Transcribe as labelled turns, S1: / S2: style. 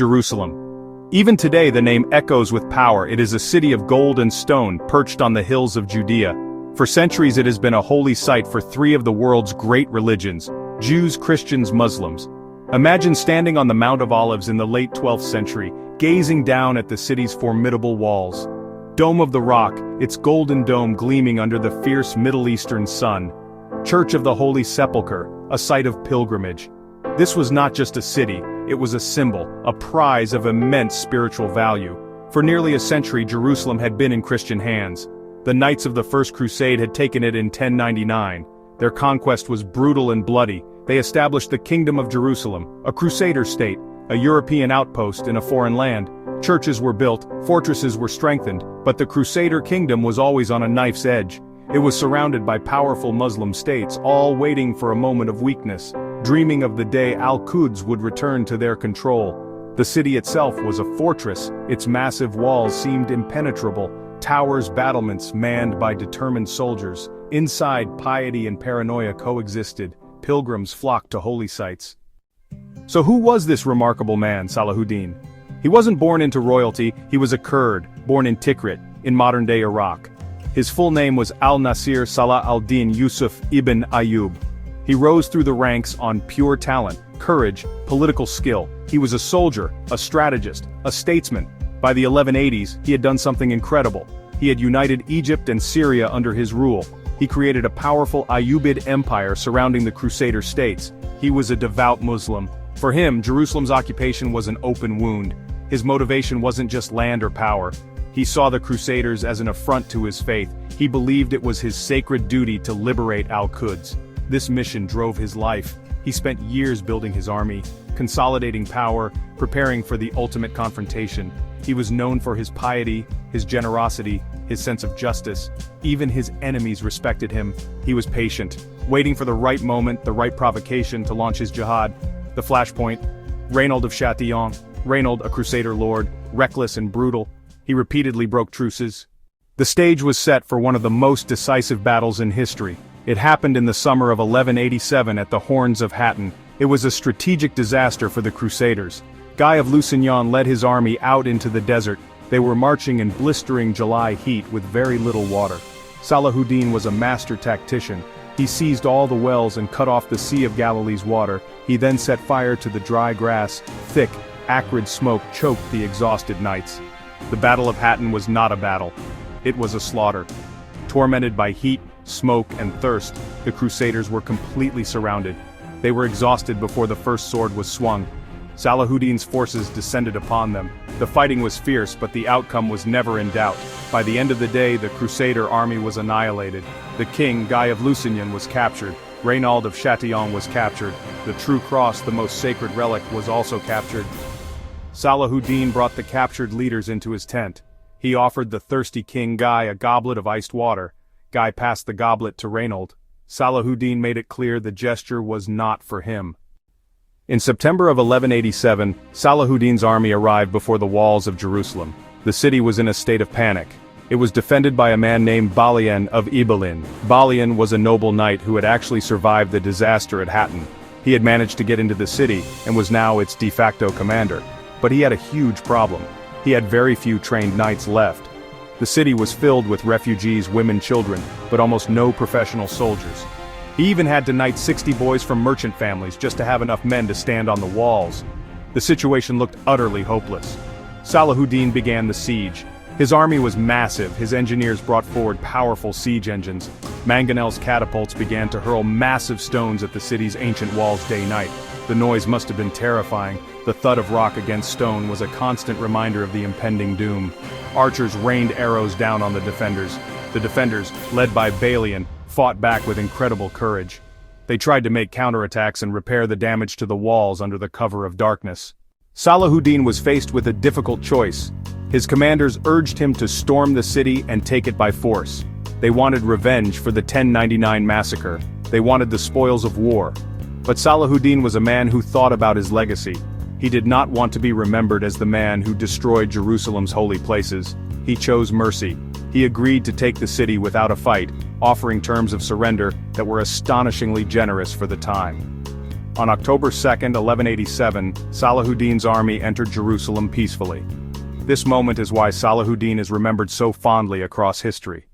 S1: Jerusalem. Even today the name echoes with power. It is a city of gold and stone, perched on the hills of Judea. For centuries it has been a holy site for three of the world's great religions: Jews, Christians, Muslims. Imagine standing on the Mount of Olives in the late 12th century, gazing down at the city's formidable walls. Dome of the Rock, its golden dome gleaming under the fierce Middle Eastern sun. Church of the Holy Sepulchre, a site of pilgrimage. This was not just a city, it was a symbol, a prize of immense spiritual value. For nearly a century Jerusalem had been in Christian hands. The Knights of the First Crusade had taken it in 1099. Their conquest was brutal and bloody. They established the Kingdom of Jerusalem, a Crusader state, a European outpost in a foreign land. Churches were built, fortresses were strengthened, but the Crusader kingdom was always on a knife's edge. It was surrounded by powerful Muslim states, all waiting for a moment of weakness, dreaming of the day Al-Quds would return to their control. The city itself was a fortress, its massive walls seemed impenetrable, towers, battlements manned by determined soldiers. Inside, piety and paranoia coexisted. Pilgrims flocked to holy sites. So who was this remarkable man, Salahuddin? He wasn't born into royalty, he was a Kurd, born in Tikrit, in modern-day Iraq. His full name was Al-Nasir Salahuddin Yusuf ibn Ayyub. He rose through the ranks on pure talent, courage, political skill. He was a soldier, a strategist, a statesman. By the 1180s, he had done something incredible. He had united Egypt and Syria under his rule. He created a powerful Ayyubid empire surrounding the Crusader states. He was a devout Muslim. For him, Jerusalem's occupation was an open wound. His motivation wasn't just land or power. He saw the Crusaders as an affront to his faith. He believed it was his sacred duty to liberate Al-Quds. This mission drove his life. He spent years building his army, consolidating power, preparing for the ultimate confrontation. He was known for his piety, his generosity, his sense of justice. Even his enemies respected him. He was patient, waiting for the right moment, the right provocation to launch his jihad. The flashpoint. Reynold of Chatillon. Reynold, a Crusader lord, reckless and brutal. He repeatedly broke truces. The stage was set for one of the most decisive battles in history. It happened in the summer of 1187 at the Horns of Hattin. It was a strategic disaster for the Crusaders. Guy of Lusignan led his army out into the desert. They were marching in blistering July heat with very little water. Salahuddin was a master tactician. He seized all the wells and cut off the Sea of Galilee's water. He then set fire to the dry grass. Thick, acrid smoke choked the exhausted knights. The Battle of Hattin was not a battle. It was a slaughter. Tormented by heat, smoke, and thirst, the Crusaders were completely surrounded. They were exhausted before the first sword was swung. Salahuddin's forces descended upon them. The fighting was fierce, but the outcome was never in doubt. By the end of the day, the Crusader army was annihilated. The king, Guy of Lusignan, was captured. Reynold of Chatillon was captured. The true cross, the most sacred relic, was also captured. Salahuddin brought the captured leaders into his tent. He offered the thirsty king Guy a goblet of iced water. Guy passed the goblet to Reynold. Salahuddin made it clear the gesture was not for him. In September of 1187, Salahuddin's army arrived before the walls of Jerusalem. The city was in a state of panic. It was defended by a man named Balian of Ibelin. Balian was a noble knight who had actually survived the disaster at Hattin. He had managed to get into the city, and was now its de facto commander. But he had a huge problem. He had very few trained knights left. The city was filled with refugees, women, children, but almost no professional soldiers. He even had to knight 60 boys from merchant families just to have enough men to stand on the walls. The situation looked utterly hopeless. Salahuddin began the siege. His army was massive. His engineers brought forward powerful siege engines. Mangonel's catapults began to hurl massive stones at the city's ancient walls day-night. The noise must have been terrifying. The thud of rock against stone was a constant reminder of the impending doom. Archers rained arrows down on the defenders. The defenders, led by Balian, fought back with incredible courage. They tried to make counterattacks and repair the damage to the walls under the cover of darkness. Salahuddin was faced with a difficult choice. His commanders urged him to storm the city and take it by force. They wanted revenge for the 1099 massacre. They wanted the spoils of war. But Salahuddin was a man who thought about his legacy. He did not want to be remembered as the man who destroyed Jerusalem's holy places. He chose mercy. He agreed to take the city without a fight, offering terms of surrender that were astonishingly generous for the time. On October 2, 1187, Salahuddin's army entered Jerusalem peacefully. This moment is why Salahuddin is remembered so fondly across history.